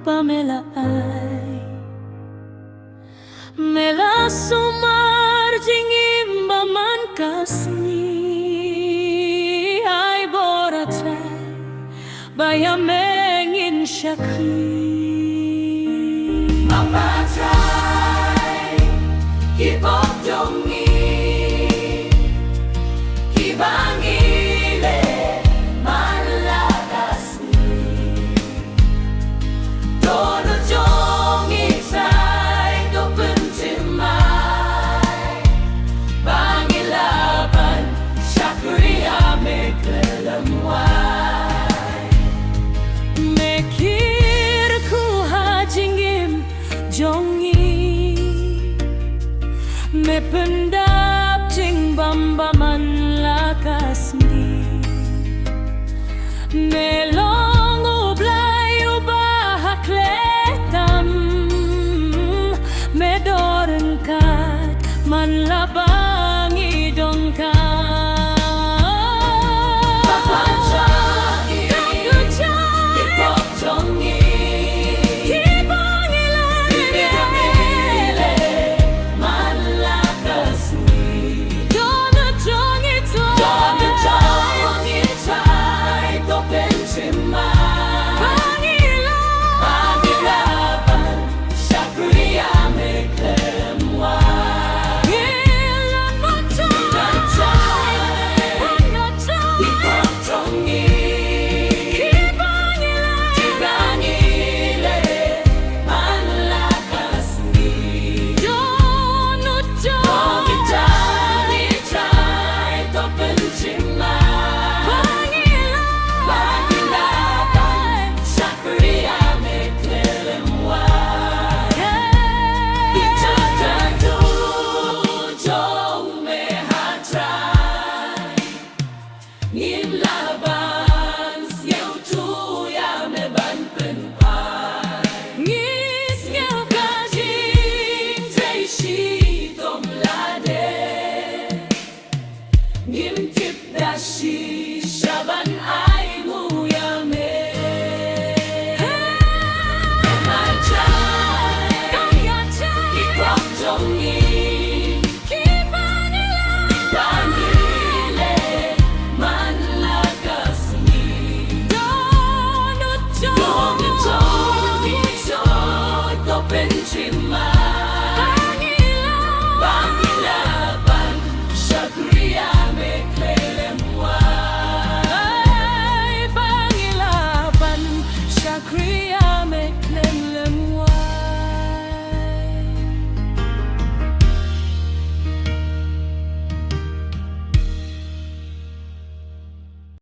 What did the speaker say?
Pamela ay Mela sumar jingimba man kasni ay bora trai bayamengin shakri Mama trai keep on jongi kibangile me pendap jing bamba man lakas ni me long ublay ubahak letam me dorengkat man labangi dongkat Ngim tip dashi